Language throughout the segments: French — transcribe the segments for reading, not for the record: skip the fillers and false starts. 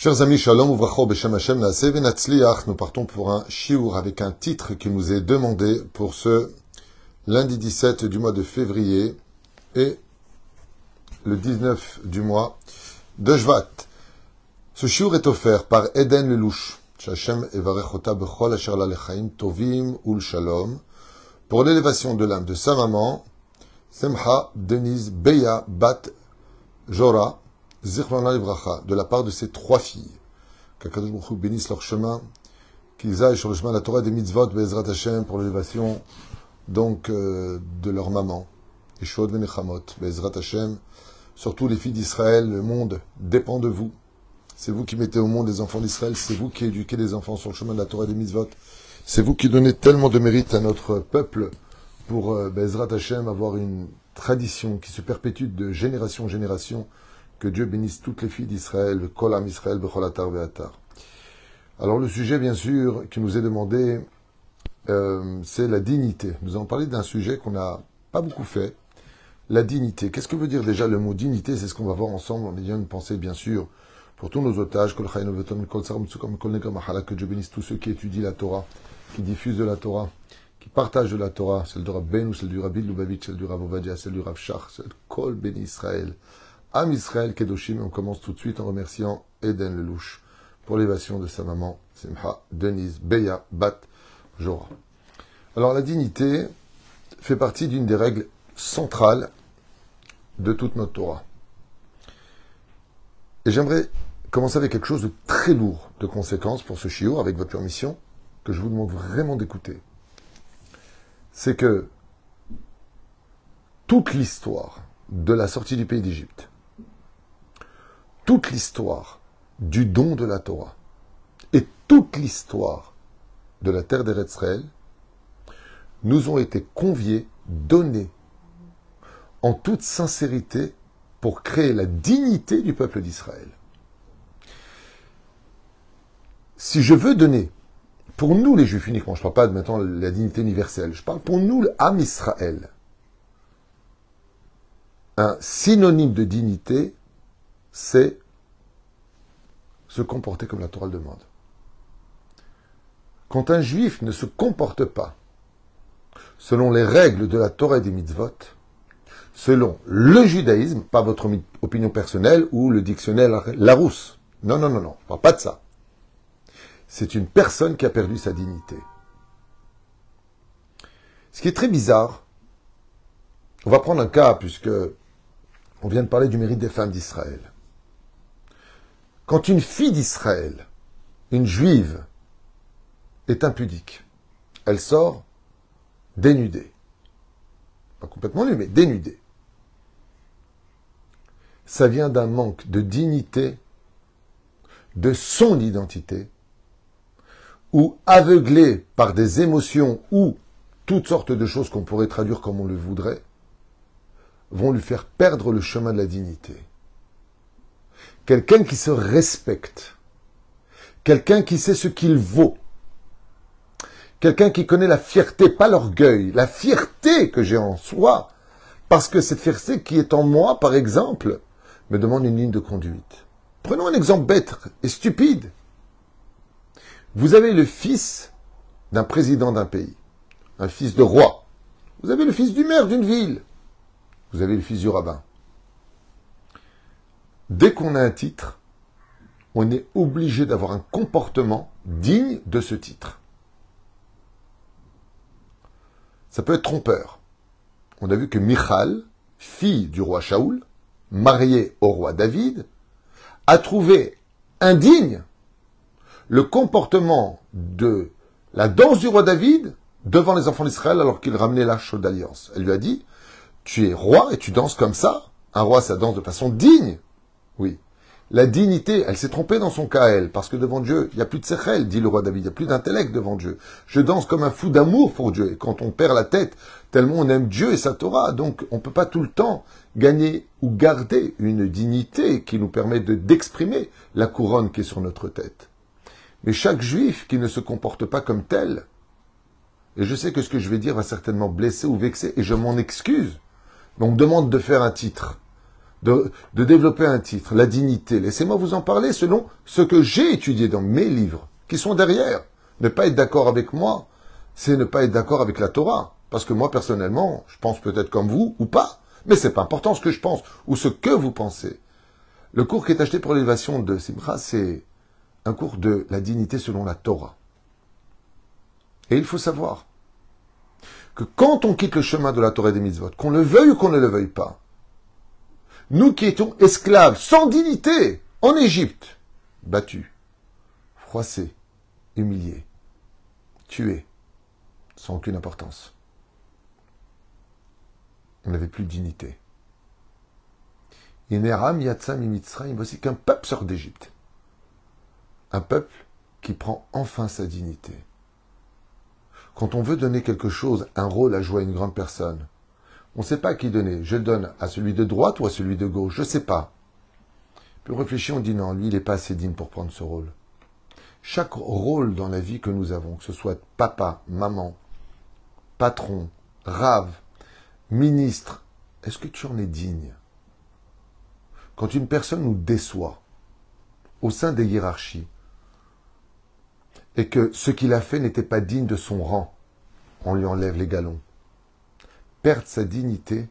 Chers amis, shalom, uvracho, beshem Hashem, naaseh venatzliach. Nous partons pour un shiur avec un titre qui nous est demandé pour ce lundi 17 du mois de février et le 19 du mois de Shvat. Ce shiur est offert par Eden Lelouch, Hashem evarechota bechol asher la lechaim tovim ul shalom, pour l'élévation de l'âme de sa maman, Semcha Denise Beya Bat Jora, Zichrona Livracha, de la part de ses trois filles. Qu'Akadosh Baruch Hu bénisse leur chemin, qu'ils aillent sur le chemin de la Torah des mitzvot, Be'ezrat Hashem, pour l'élévation donc de leur maman. Et Shod Venechamot, Be'ezrat Hashem, surtout les filles d'Israël, le monde dépend de vous. C'est vous qui mettez au monde les enfants d'Israël, c'est vous qui éduquez les enfants sur le chemin de la Torah des mitzvot. C'est vous qui donnez tellement de mérite à notre peuple pour Be'ezrat Hashem avoir une tradition qui se perpétue de génération en génération. Que Dieu bénisse toutes les filles d'Israël, Kol Am Israël, Bechol Atar Ve'atar. Alors le sujet, bien sûr, qui nous est demandé, c'est la dignité. Nous allons parler d'un sujet qu'on n'a pas beaucoup fait, la dignité. Qu'est-ce que veut dire déjà le mot dignité? C'est ce qu'on va voir ensemble en ayant une pensée, bien sûr, pour tous nos otages, que Dieu bénisse tous ceux qui étudient la Torah, qui diffusent de la Torah, qui partagent de la Torah, celle du Rav Benou, celle du Rabbi Lubavitch, celle du Rav Ovadia, celle du Rav Shach, celle de Kol Béni Israël. Am Israël Kedoshim, on commence tout de suite en remerciant Eden Lelouch pour l'élévation de sa maman, Simcha Denise Beya Bat Jora. Alors la dignité fait partie d'une des règles centrales de toute notre Torah. Et j'aimerais commencer avec quelque chose de très lourd de conséquences pour ce shiur, avec votre permission, que je vous demande vraiment d'écouter. C'est que toute l'histoire de la sortie du pays d'Égypte, toute l'histoire du don de la Torah et toute l'histoire de la terre d'Eretz Israël nous ont été conviés, donnés en toute sincérité pour créer la dignité du peuple d'Israël. Si je veux donner, pour nous les Juifs uniquement, je ne parle pas de maintenant la dignité universelle, je parle pour nous, l'Am Israël, un synonyme de dignité, c'est se comporter comme la Torah le demande. Quand un juif ne se comporte pas selon les règles de la Torah et des mitzvot, selon le judaïsme, pas votre opinion personnelle ou le dictionnaire Larousse. Non, je ne parle pas de ça. C'est une personne qui a perdu sa dignité. Ce qui est très bizarre, on va prendre un cas, puisque on vient de parler du mérite des femmes d'Israël. Quand une fille d'Israël, une juive, est impudique, elle sort dénudée. Pas complètement nue, mais dénudée. Ça vient d'un manque de dignité, de son identité, ou aveuglée par des émotions ou toutes sortes de choses qu'on pourrait traduire comme on le voudrait, vont lui faire perdre le chemin de la dignité. Quelqu'un qui se respecte, quelqu'un qui sait ce qu'il vaut, quelqu'un qui connaît la fierté, pas l'orgueil, la fierté que j'ai en soi, parce que cette fierté qui est en moi, par exemple, me demande une ligne de conduite. Prenons un exemple bête et stupide. Vous avez le fils d'un président d'un pays, un fils de roi. Vous avez le fils du maire d'une ville. Vous avez le fils du rabbin. Dès qu'on a un titre, on est obligé d'avoir un comportement digne de ce titre. Ça peut être trompeur. On a vu que Michal, fille du roi Shaoul, mariée au roi David, a trouvé indigne le comportement de la danse du roi David devant les enfants d'Israël alors qu'il ramenait l'arche d'alliance. Elle lui a dit: tu es roi et tu danses comme ça. Un roi, ça danse de façon digne. Oui. La dignité, elle s'est trompée dans son cas, elle, parce que devant Dieu, il n'y a plus de sechel, dit le roi David, il n'y a plus d'intellect devant Dieu. Je danse comme un fou d'amour pour Dieu. Et quand on perd la tête, tellement on aime Dieu et sa Torah, donc on ne peut pas tout le temps gagner ou garder une dignité qui nous permet d'exprimer la couronne qui est sur notre tête. Mais chaque juif qui ne se comporte pas comme tel, et je sais que ce que je vais dire va certainement blesser ou vexer, et je m'en excuse, mais on me demande de faire un titre. de développer un titre, la dignité. Laissez-moi vous en parler selon ce que j'ai étudié dans mes livres, qui sont derrière. Ne pas être d'accord avec moi, c'est ne pas être d'accord avec la Torah. Parce que moi, personnellement, je pense peut-être comme vous, ou pas. Mais c'est pas important ce que je pense, ou ce que vous pensez. Le cours qui est acheté pour l'élévation de Simcha, c'est un cours de la dignité selon la Torah. Et il faut savoir que quand on quitte le chemin de la Torah et des mitzvot, qu'on le veuille ou qu'on ne le veuille pas, nous qui étions esclaves, sans dignité, en Égypte, battus, froissés, humiliés, tués, sans aucune importance. On n'avait plus de dignité. Ineram yatsam imitzraim, voici qu'un peuple sort d'Égypte. Un peuple qui prend enfin sa dignité. Quand on veut donner quelque chose, un rôle à jouer à une grande personne, on ne sait pas à qui donner. Je le donne à celui de droite ou à celui de gauche, je ne sais pas. Puis on réfléchit, on dit non, lui il n'est pas assez digne pour prendre ce rôle. Chaque rôle dans la vie que nous avons, que ce soit papa, maman, patron, rave, ministre, est-ce que tu en es digne? Quand une personne nous déçoit au sein des hiérarchies et que ce qu'il a fait n'était pas digne de son rang, on lui enlève les galons. Perdre sa dignité,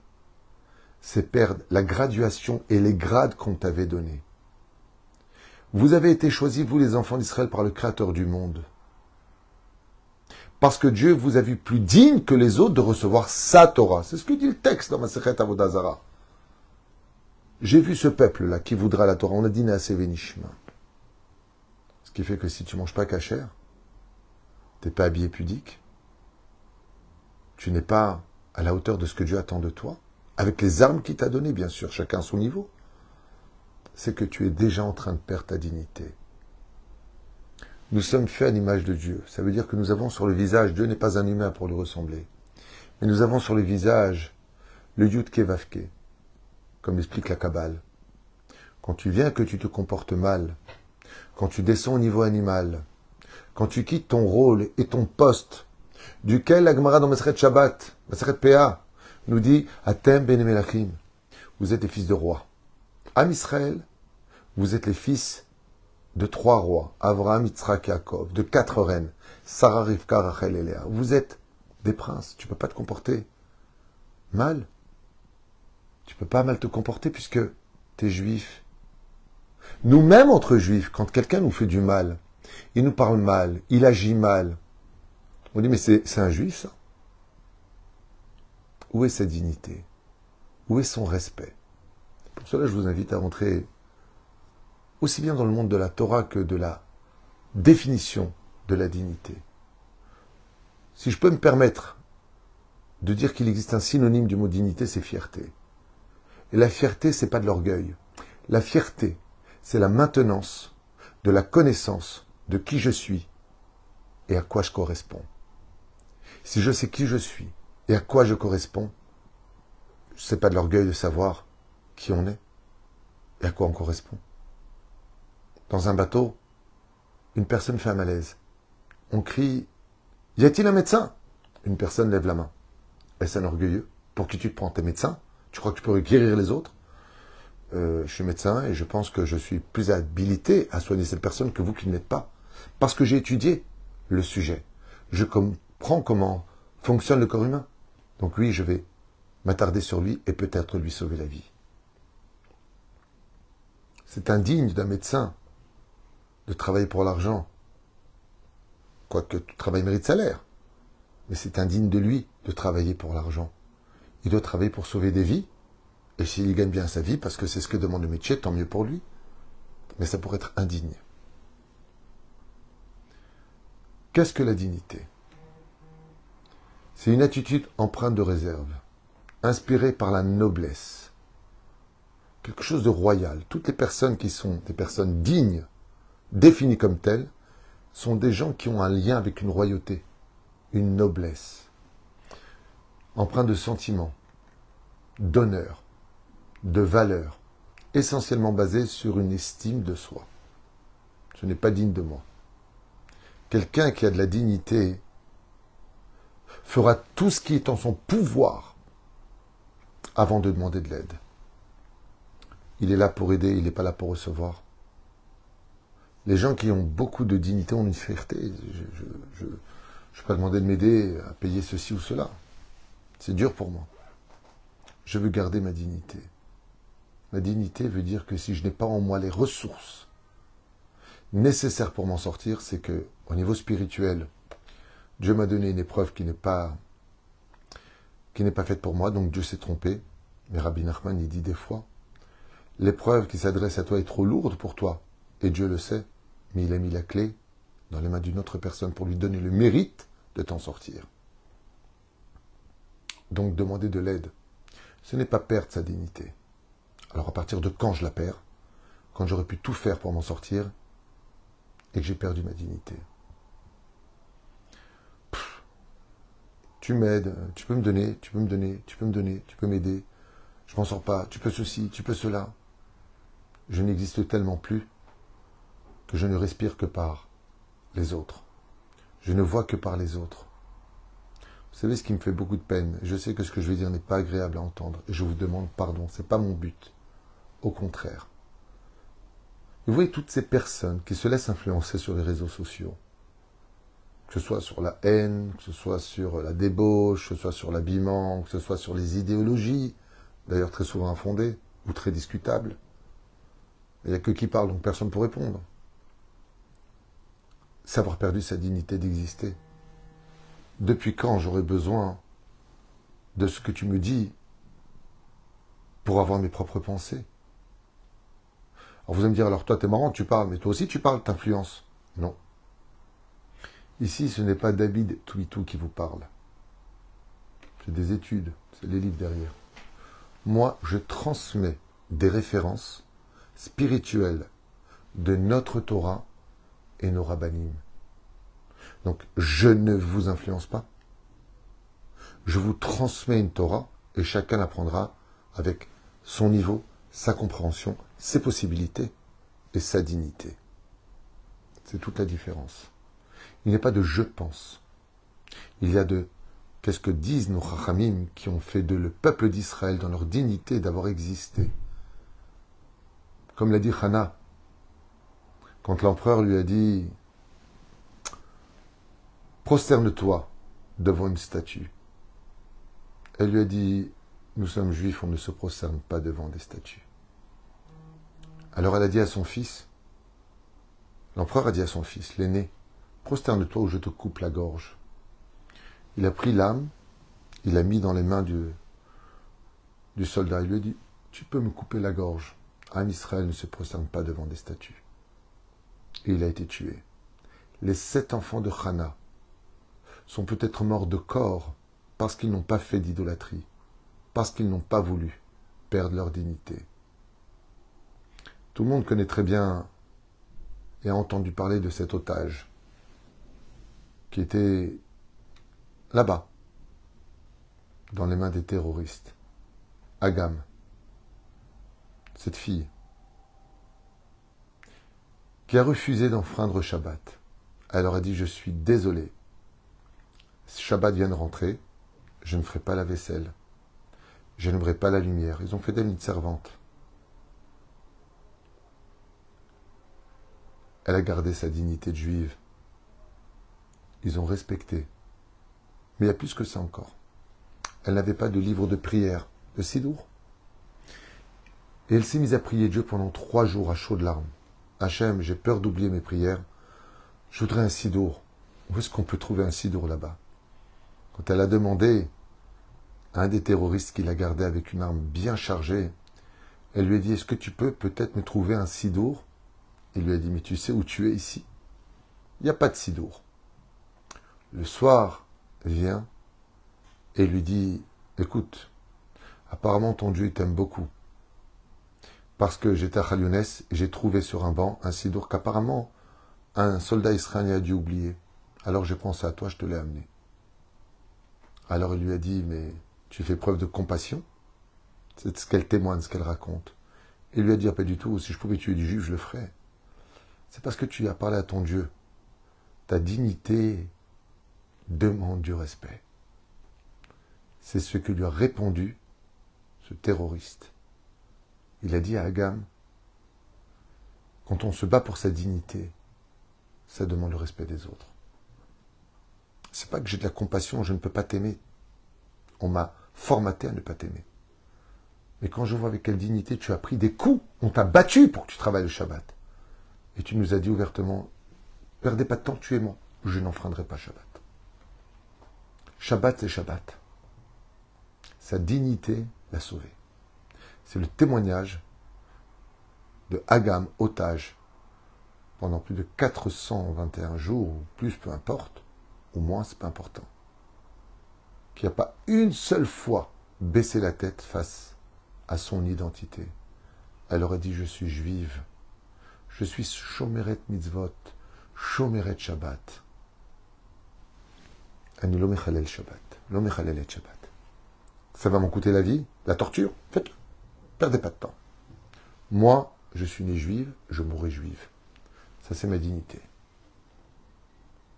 c'est perdre la graduation et les grades qu'on t'avait donnés. Vous avez été choisis, vous les enfants d'Israël, par le Créateur du monde. Parce que Dieu vous a vu plus digne que les autres de recevoir sa Torah. C'est ce que dit le texte dans Masechet Avodah Zarah. J'ai vu ce peuple-là qui voudra la Torah. On a dit Naaseh Venishma. Ce qui fait que si tu ne manges pas kasher, tu n'es pas habillé pudique, tu n'es pas à la hauteur de ce que Dieu attend de toi, avec les armes qu'il t'a données, bien sûr, chacun à son niveau, c'est que tu es déjà en train de perdre ta dignité. Nous sommes faits à l'image de Dieu. Ça veut dire que nous avons sur le visage, Dieu n'est pas un humain pour lui ressembler, mais nous avons sur le visage le Yud-Ke Vav-Ke, comme l'explique la Kabbale. Quand tu viens que tu te comportes mal, quand tu descends au niveau animal, quand tu quittes ton rôle et ton poste, duquel la Gemara dans Masechet Shabbat, Masechet Péa, nous dit « Atem bene melachim » vous êtes les fils de rois. Am Israël, vous êtes les fils de 3 rois, Avraham, Yitzhak, Yaakov, de 4 reines, Sarah, Rivka, Rachel et Léa. Vous êtes des princes, tu ne peux pas te comporter mal. Tu ne peux pas mal te comporter puisque tu es juif. Nous-mêmes, entre juifs, quand quelqu'un nous fait du mal, il nous parle mal, il agit mal, on dit mais c'est un juif ça. Où est sa dignité? Où est son respect? Pour cela, je vous invite à rentrer aussi bien dans le monde de la Torah que de la définition de la dignité. Si je peux me permettre de dire qu'il existe un synonyme du mot dignité, c'est fierté. Et la fierté, c'est pas de l'orgueil. La fierté, c'est la maintenance de la connaissance de qui je suis et à quoi je corresponds. Si je sais qui je suis et à quoi je corresponds, ce n'est pas de l'orgueil de savoir qui on est et à quoi on correspond. Dans un bateau, une personne fait un malaise. On crie « Y a-t-il un médecin ?» Une personne lève la main. Est-ce un orgueilleux? Pour qui tu te prends? T'es médecin? Tu crois que tu peux guérir les autres? Je suis médecin et je pense que je suis plus habilité à soigner cette personne que vous qui ne l'êtes pas. Parce que j'ai étudié le sujet. Je comprends comment fonctionne le corps humain. Donc oui, je vais m'attarder sur lui et peut-être lui sauver la vie. C'est indigne d'un médecin de travailler pour l'argent. Quoique tout travail mérite salaire. Mais c'est indigne de lui de travailler pour l'argent. Il doit travailler pour sauver des vies. Et s'il gagne bien sa vie, parce que c'est ce que demande le métier, tant mieux pour lui. Mais ça pourrait être indigne. Qu'est-ce que la dignité? C'est une attitude empreinte de réserve, inspirée par la noblesse. Quelque chose de royal. Toutes les personnes qui sont des personnes dignes, définies comme telles, sont des gens qui ont un lien avec une royauté, une noblesse, empreinte de sentiments, d'honneur, de valeur, essentiellement basée sur une estime de soi. Ce n'est pas digne de moi. Quelqu'un qui a de la dignité fera tout ce qui est en son pouvoir avant de demander de l'aide. Il est là pour aider, il n'est pas là pour recevoir. Les gens qui ont beaucoup de dignité ont une fierté. Je ne vais pas demander de m'aider à payer ceci ou cela. C'est dur pour moi. Je veux garder ma dignité. Ma dignité veut dire que si je n'ai pas en moi les ressources nécessaires pour m'en sortir, c'est que, au niveau spirituel, Dieu m'a donné une épreuve qui n'est pas faite pour moi, donc Dieu s'est trompé. Mais Rabbi Nachman, il dit des fois, l'épreuve qui s'adresse à toi est trop lourde pour toi, et Dieu le sait, mais il a mis la clé dans les mains d'une autre personne pour lui donner le mérite de t'en sortir. Donc demander de l'aide, ce n'est pas perdre sa dignité. Alors à partir de quand je la perds? Quand j'aurais pu tout faire pour m'en sortir et que j'ai perdu ma dignité. Tu m'aides, tu peux me donner, tu peux me donner, tu peux me donner, tu peux m'aider. Je m'en sors pas, tu peux ceci, tu peux cela. Je n'existe tellement plus que je ne respire que par les autres. Je ne vois que par les autres. Vous savez ce qui me fait beaucoup de peine. Je sais que ce que je vais dire n'est pas agréable à entendre. Et je vous demande pardon. Ce n'est pas mon but. Au contraire. Vous voyez toutes ces personnes qui se laissent influencer sur les réseaux sociaux. Que ce soit sur la haine, que ce soit sur la débauche, que ce soit sur l'habillement, que ce soit sur les idéologies, d'ailleurs très souvent infondées ou très discutables. Il n'y a que qui parle, donc personne pour répondre. C'est avoir perdu sa dignité d'exister. Depuis quand j'aurais besoin de ce que tu me dis pour avoir mes propres pensées? Alors vous allez me dire, alors toi t'es marrant, tu parles, mais toi aussi tu parles, t'influences. Non. Ici, ce n'est pas David Twitou qui vous parle. C'est des études, c'est les livres derrière. Moi, je transmets des références spirituelles de notre Torah et nos rabbanim. Donc, je ne vous influence pas. Je vous transmets une Torah et chacun l'apprendra avec son niveau, sa compréhension, ses possibilités et sa dignité. C'est toute la différence. Il n'y a pas de je pense. Il y a de qu'est-ce que disent nos chachamim qui ont fait de le peuple d'Israël dans leur dignité d'avoir existé. Comme l'a dit Hana, quand l'empereur lui a dit prosterne-toi devant une statue. Elle lui a dit, nous sommes juifs, on ne se prosterne pas devant des statues. Alors elle a dit à son fils, l'empereur a dit à son fils, l'aîné, prosterne-toi ou je te coupe la gorge. Il a pris l'âme, il l'a mis dans les mains du soldat. Il lui a dit, tu peux me couper la gorge. Un Israël ne se prosterne pas devant des statues. Et il a été tué. Les 7 enfants de Hana sont peut-être morts de corps parce qu'ils n'ont pas fait d'idolâtrie, parce qu'ils n'ont pas voulu perdre leur dignité. Tout le monde connaît très bien et a entendu parler de cet otage qui était là-bas, dans les mains des terroristes. Agam, cette fille, qui a refusé d'enfreindre Shabbat. Elle leur a dit, je suis désolé. Shabbat vient de rentrer, je ne ferai pas la vaisselle. Je n'aimerai pas la lumière. Ils ont fait d'elle une servante. Elle a gardé sa dignité de juive. Ils ont respecté. Mais il y a plus que ça encore. Elle n'avait pas de livre de prière, de sidour. Et elle s'est mise à prier Dieu pendant 3 jours à chaudes larmes. Hachem, j'ai peur d'oublier mes prières. Je voudrais un sidour. Où est-ce qu'on peut trouver un sidour là-bas? Quand elle a demandé à un des terroristes qui la gardait avec une arme bien chargée, elle lui a dit, est-ce que tu peux peut-être me trouver un sidour? Il lui a dit, mais tu sais où tu es ici? Il n'y a pas de sidour. Le soir vient et lui dit, écoute, apparemment ton Dieu t'aime beaucoup. Parce que j'étais à Khaliounès et j'ai trouvé sur un banc un sidour qu'apparemment un soldat israélien a dû oublier. Alors j'ai pensé à toi, je te l'ai amené. Alors il lui a dit, mais tu fais preuve de compassion? C'est ce qu'elle témoigne, ce qu'elle raconte. Il lui a dit, pas du tout, si je pouvais tuer du juif, je le ferais. C'est parce que tu as parlé à ton Dieu. Ta dignité demande du respect. C'est ce que lui a répondu ce terroriste. Il a dit à Agam, quand on se bat pour sa dignité, ça demande le respect des autres. C'est pas que j'ai de la compassion, je ne peux pas t'aimer. On m'a formaté à ne pas t'aimer. Mais quand je vois avec quelle dignité tu as pris des coups, on t'a battu pour que tu travailles le Shabbat. Et tu nous as dit ouvertement, perdez pas de temps, tuez-moi. Je n'enfreindrai pas Shabbat. Shabbat, c'est Shabbat. Sa dignité l'a sauvé. C'est le témoignage de Agam, otage, pendant plus de 421 jours, ou plus, peu importe, ou moins, c'est pas important, qui n'a pas une seule fois baissé la tête face à son identité. Elle aurait dit, je suis juive, je suis Shomeret Mitzvot, Shomeret Shabbat. Ani lo mechalel Shabbat, lo mechalel et Shabbat. Ça va m'en coûter la vie, la torture, faites-le, perdez pas de temps. Moi, je suis né juive, je mourrai juive. Ça, c'est ma dignité.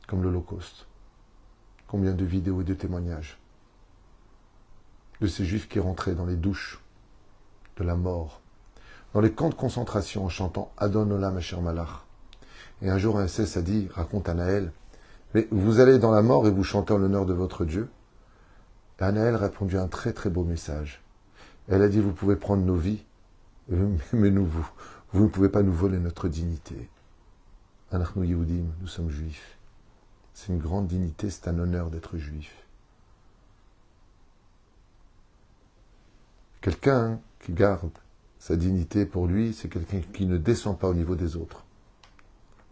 Comme l'Holocauste. Combien de vidéos et de témoignages de ces juifs qui rentraient dans les douches de la mort, dans les camps de concentration en chantant Adon Olam Asher Malach. Et un jour, un SS a dit, raconte Anaël, mais vous allez dans la mort et vous chantez en l'honneur de votre Dieu. Et Anaël a répondu un très très beau message. Elle a dit, vous pouvez prendre nos vies, mais vous ne pouvez pas nous voler notre dignité. Anachnu Yehudim, nous sommes juifs. C'est une grande dignité, c'est un honneur d'être juif. Quelqu'un qui garde sa dignité pour lui, c'est quelqu'un qui ne descend pas au niveau des autres.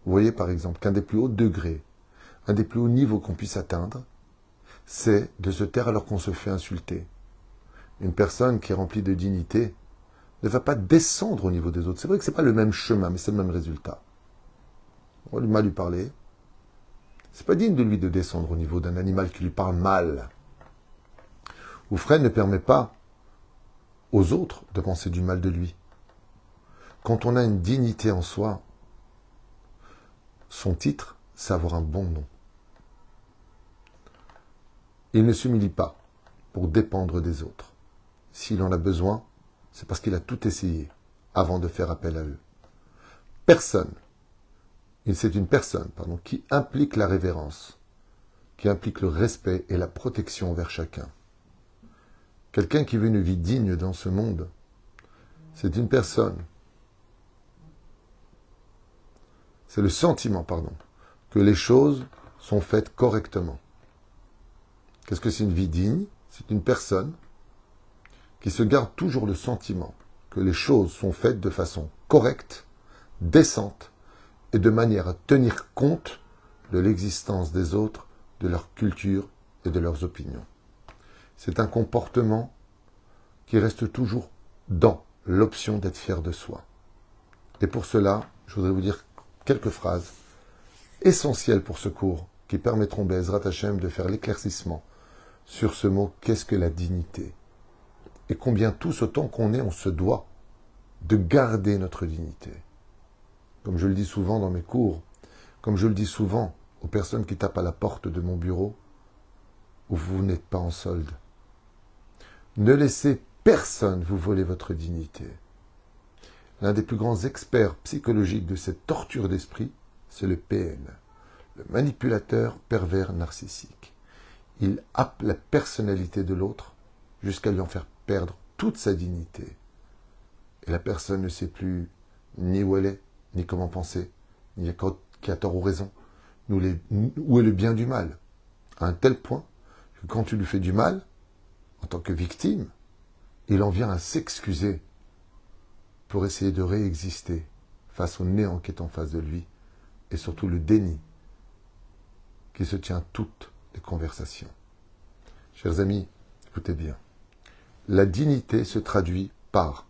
Vous voyez par exemple qu'un des plus hauts degrés, un des plus hauts niveaux qu'on puisse atteindre, c'est de se taire alors qu'on se fait insulter. Une personne qui est remplie de dignité ne va pas descendre au niveau des autres. C'est vrai que ce n'est pas le même chemin, mais c'est le même résultat. On va mal lui parler. C'est pas digne de lui de descendre au niveau d'un animal qui lui parle mal. Oufren ne permet pas aux autres de penser du mal de lui. Quand on a une dignité en soi, son titre, c'est avoir un bon nom. Il ne s'humilie pas pour dépendre des autres. S'il en a besoin, c'est parce qu'il a tout essayé avant de faire appel à eux. C'est une personne qui implique la révérence, qui implique le respect et la protection envers chacun. Quelqu'un qui veut une vie digne dans ce monde, c'est une personne. C'est le sentiment, que les choses sont faites correctement. Qu'est-ce que c'est une vie digne? C'est une personne qui se garde toujours le sentiment que les choses sont faites de façon correcte, décente, et de manière à tenir compte de l'existence des autres, de leur culture et de leurs opinions. C'est un comportement qui reste toujours dans l'option d'être fier de soi. Et pour cela, je voudrais vous dire quelques phrases essentielles pour ce cours qui permettront Be'ezrat Hashem de faire l'éclaircissement sur ce mot « qu'est-ce que la dignité ?» et combien tous autant qu'on est, on se doit de garder notre dignité. Comme je le dis souvent dans mes cours, comme je le dis souvent aux personnes qui tapent à la porte de mon bureau, où vous n'êtes pas en solde. Ne laissez personne vous voler votre dignité. L'un des plus grands experts psychologiques de cette torture d'esprit, c'est le PN, le manipulateur pervers narcissique. Il happe la personnalité de l'autre jusqu'à lui en faire perdre toute sa dignité. Et la personne ne sait plus ni où elle est, ni comment penser, ni qui a tort ou raison, où est le bien du mal. À un tel point que quand tu lui fais du mal, en tant que victime, il en vient à s'excuser pour essayer de réexister face au néant qui est en face de lui et surtout le déni qui se tient toutes les conversations. Chers amis, écoutez bien. La dignité se traduit par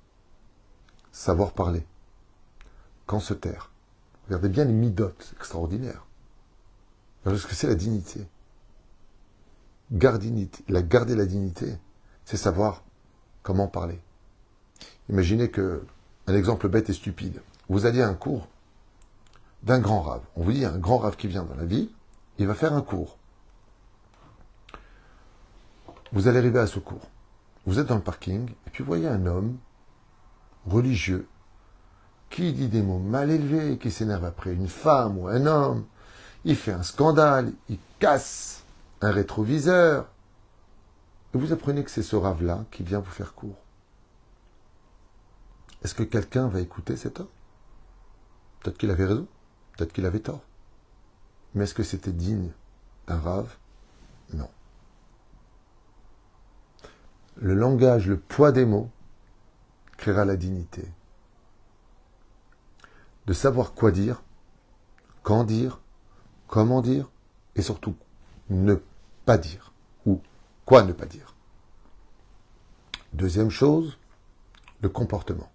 savoir parler, quand se taire. Regardez bien les midotes, c'est extraordinaire. Regardez ce que c'est la dignité. Garder la dignité, c'est savoir comment parler. Imaginez un exemple bête et stupide. Vous alliez à un cours d'un grand rave. On vous dit, un grand rave qui vient dans la ville, il va faire un cours. Vous allez arriver à ce cours. Vous êtes dans le parking, et puis vous voyez un homme religieux, qui dit des mots mal élevés, qui s'énerve après une femme ou un homme, il fait un scandale, il casse un rétroviseur, et vous apprenez que c'est ce rave-là qui vient vous faire court. Est-ce que quelqu'un va écouter cet homme? Peut-être qu'il avait raison, peut-être qu'il avait tort. Mais est-ce que c'était digne d'un rave? Non. Le langage, le poids des mots, créera la dignité. De savoir quoi dire, quand dire, comment dire, et surtout ne pas dire, ou quoi ne pas dire. Deuxième chose, le comportement.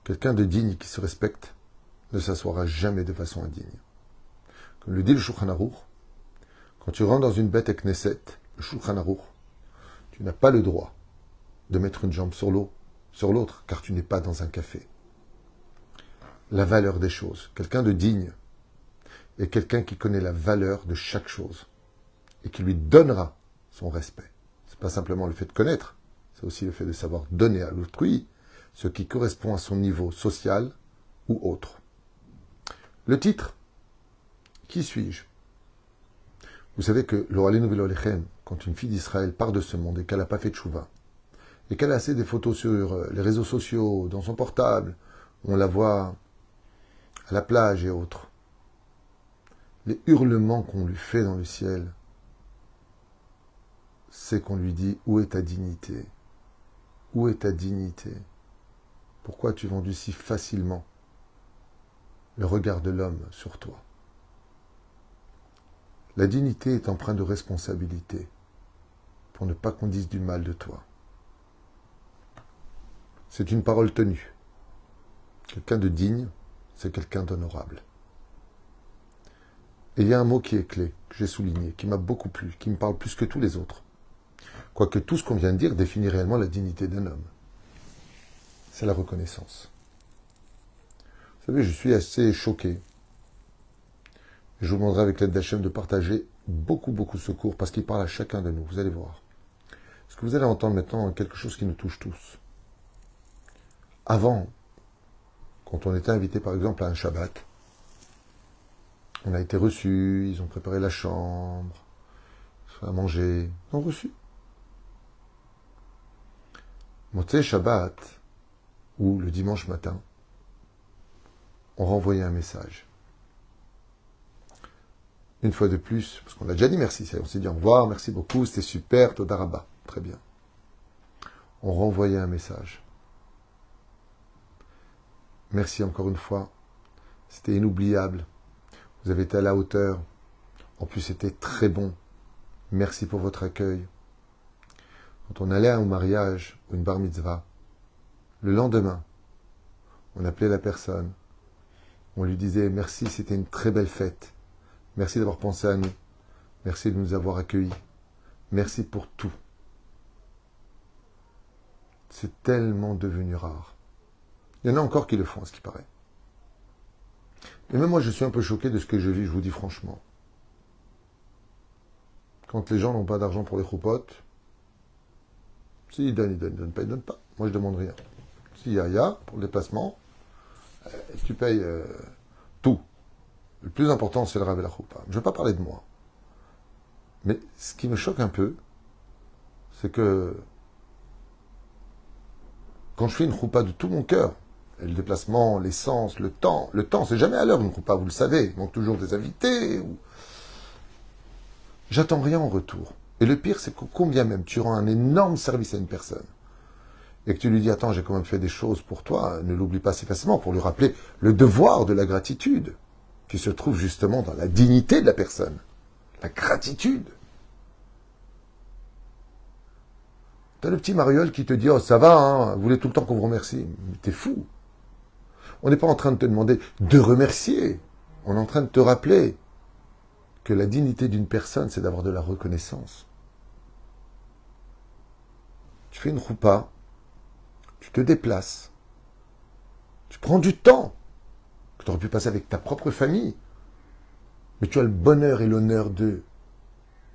Quelqu'un de digne qui se respecte ne s'assoira jamais de façon indigne. Comme le dit le Shulchan Aruch, quand tu rentres dans une bête Knesset, le Shulchan Aruch, tu n'as pas le droit de mettre une jambe sur l'autre, car tu n'es pas dans un café. La valeur des choses. Quelqu'un de digne est quelqu'un qui connaît la valeur de chaque chose et qui lui donnera son respect. C'est pas simplement le fait de connaître, c'est aussi le fait de savoir donner à l'autrui ce qui correspond à son niveau social ou autre. Le titre, qui suis-je? Vous savez que l'Oralenu V'Olechem, quand une fille d'Israël part de ce monde et qu'elle n'a pas fait de chouva, et qu'elle a assez des photos sur les réseaux sociaux, dans son portable, on la voit à la plage et autres, les hurlements qu'on lui fait dans le ciel, c'est qu'on lui dit « Où est ta dignité? Où est ta dignité? Pourquoi as-tu vendu si facilement le regard de l'homme sur toi ?» La dignité est empreinte de responsabilité pour ne pas qu'on dise du mal de toi. C'est une parole tenue. Quelqu'un de digne, c'est quelqu'un d'honorable. Et il y a un mot qui est clé, que j'ai souligné, qui m'a beaucoup plu, qui me parle plus que tous les autres. Quoique tout ce qu'on vient de dire définit réellement la dignité d'un homme. C'est la reconnaissance. Vous savez, je suis assez choqué. Je vous demanderai avec l'aide d'Hachem de partager beaucoup de secours, parce qu'il parle à chacun de nous, vous allez voir. Parce que vous allez entendre maintenant quelque chose qui nous touche tous. Avant, quand on était invité par exemple à un Shabbat, on a été reçus, ils ont préparé la chambre, à manger, ils ont reçu. Motzei Shabbat, ou le dimanche matin, on renvoyait un message. Une fois de plus, parce qu'on a déjà dit merci, on s'est dit au revoir, merci beaucoup, c'était super, Toda Rabba, très bien. On renvoyait un message. Merci encore une fois, c'était inoubliable. Vous avez été à la hauteur. En plus, c'était très bon. Merci pour votre accueil. Quand on allait au mariage ou une bar mitzvah, le lendemain, on appelait la personne. On lui disait merci, c'était une très belle fête. Merci d'avoir pensé à nous. Merci de nous avoir accueillis. Merci pour tout. C'est tellement devenu rare. Il y en a encore qui le font, à ce qui paraît. Et même moi, je suis un peu choqué de ce que je vis, je vous dis franchement. Quand les gens n'ont pas d'argent pour les choupotes, s'ils donnent, ils donnent pas, ils donnent pas. Moi, je demande rien. S'il y a, pour le déplacement, tu payes tout. Le plus important, c'est le rav et la choupa. Je ne vais pas parler de moi. Mais ce qui me choque un peu, c'est que quand je fais une choupa de tout mon cœur, et le déplacement, l'essence, le temps, c'est jamais à l'heure une choupa, vous le savez. Il manque toujours des invités. J'attends rien en retour. Et le pire, c'est que combien même tu rends un énorme service à une personne, et que tu lui dis, attends, j'ai quand même fait des choses pour toi, ne l'oublie pas si facilement, pour lui rappeler le devoir de la gratitude, qui se trouve justement dans la dignité de la personne. La gratitude. T'as le petit mariole qui te dit, oh ça va, hein, vous voulez tout le temps qu'on vous remercie. Mais t'es fou. On n'est pas en train de te demander de remercier. On est en train de te rappeler que la dignité d'une personne, c'est d'avoir de la reconnaissance. Tu fais une choupa, tu te déplaces, tu prends du temps que tu aurais pu passer avec ta propre famille, mais tu as le bonheur et l'honneur de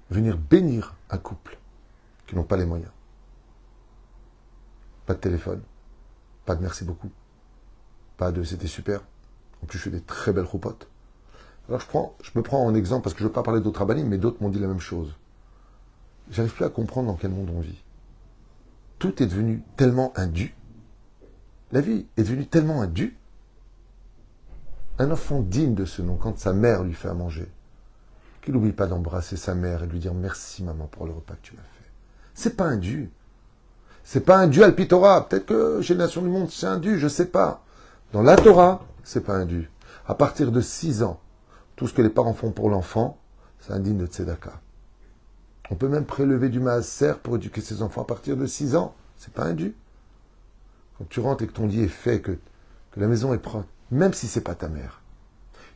venir bénir un couple qui n'ont pas les moyens. Pas de téléphone, Pas de merci beaucoup. Pas de c'était super. En plus, je fais des très belles roupotes. Alors, je me prends en exemple parce que je ne veux pas parler d'autres rabbins, mais d'autres m'ont dit la même chose. J'arrive plus à comprendre dans quel monde on vit. Tout est devenu tellement un dû. La vie est devenue tellement un dû. Un enfant digne de ce nom, quand sa mère lui fait à manger, qu'il n'oublie pas d'embrasser sa mère et de lui dire merci maman pour le repas que tu m'as fait. C'est pas un dû. C'est pas un dû al Torah. Peut-être que chez les nations du monde, c'est un dû, je sais pas. Dans la Torah, c'est pas un dû. À partir de 6 ans, tout ce que les parents font pour l'enfant, c'est indigne de tzedaka. On peut même prélever du maaser pour éduquer ses enfants à partir de 6 ans. C'est pas un dû. Quand tu rentres et que ton lit est fait, que la maison est propre, même si c'est pas ta mère,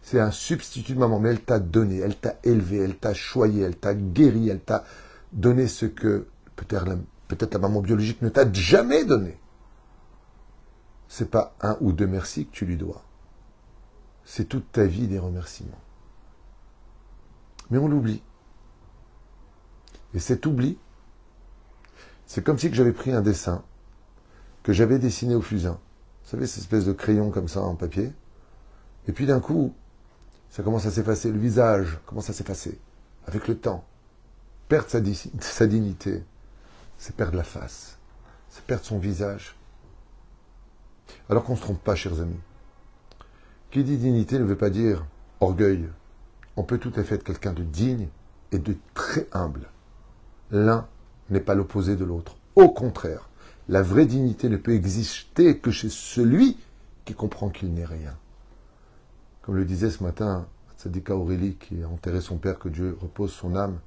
c'est un substitut de maman, mais elle t'a donné, elle t'a élevé, elle t'a choyé, elle t'a guéri, elle t'a donné ce que peut-être la maman biologique ne t'a jamais donné. C'est pas un ou deux merci que tu lui dois. C'est toute ta vie des remerciements. Mais on l'oublie. Et cet oubli, c'est comme si j'avais pris un dessin que j'avais dessiné au fusain. Vous savez, cette espèce de crayon comme ça en papier. Et puis d'un coup, ça commence à s'effacer. Le visage commence à s'effacer. Avec le temps. Perdre sa dignité, c'est perdre la face. C'est perdre son visage. Alors qu'on ne se trompe pas, chers amis. Qui dit dignité ne veut pas dire orgueil. On peut tout à fait être quelqu'un de digne et de très humble. L'un n'est pas l'opposé de l'autre. Au contraire, la vraie dignité ne peut exister que chez celui qui comprend qu'il n'est rien. Comme le disait ce matin Tzadika Aurélie, qui a enterré son père, que Dieu repose son âme,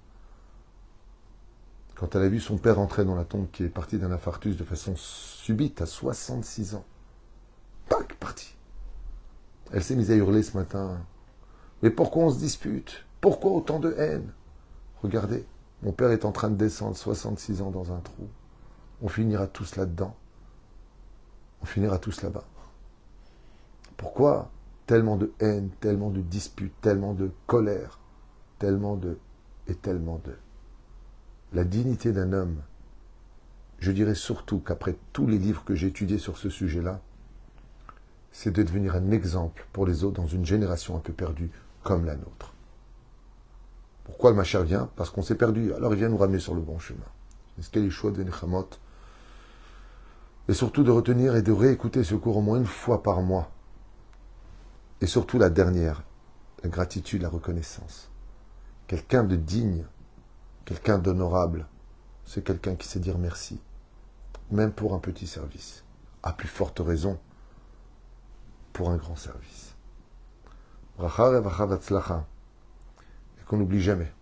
quand elle a vu son père entrer dans la tombe, qui est parti d'un infarctus de façon subite à 66 ans. Pac, parti. Elle s'est mise à hurler ce matin. Mais pourquoi on se dispute? Pourquoi autant de haine? Regardez, mon père est en train de descendre 66 ans dans un trou. On finira tous là-dedans. On finira tous là-bas. Pourquoi tellement de haine, tellement de disputes, tellement de colère, tellement de... La dignité d'un homme, je dirais surtout qu'après tous les livres que j'ai étudiés sur ce sujet-là, c'est de devenir un exemple pour les autres dans une génération un peu perdue comme la nôtre. Pourquoi le Machar vient? Parce qu'on s'est perdu. Alors il vient nous ramener sur le bon chemin. Est-ce qu'il est chaud de Nechamot? Et surtout de retenir et de réécouter ce cours au moins une fois par mois. Et surtout la dernière, la gratitude, la reconnaissance. Quelqu'un de digne, quelqu'un d'honorable, c'est quelqu'un qui sait dire merci, même pour un petit service. À plus forte raison, pour un grand service. Bracha, revacha, vatzlacha. Et qu'on n'oublie jamais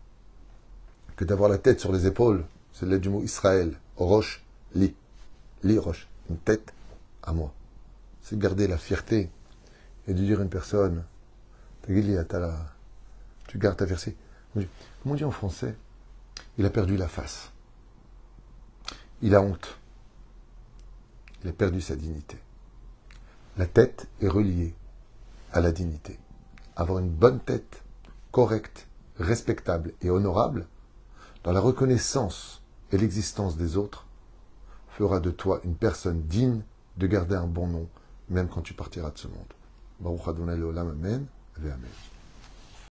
que d'avoir la tête sur les épaules, c'est l'aide du mot Israël, Rosh, Li. Li, Rosh, une tête à moi. C'est garder la fierté et de dire à une personne, tu gardes ta fierté. Comment on dit en français? Il a perdu la face. Il a honte. Il a perdu sa dignité. La tête est reliée à la dignité. Avoir une bonne tête, correcte, respectable et honorable, dans la reconnaissance et l'existence des autres, fera de toi une personne digne de garder un bon nom, même quand tu partiras de ce monde. Baruch Adonai Leolam, Amen, ve Amen.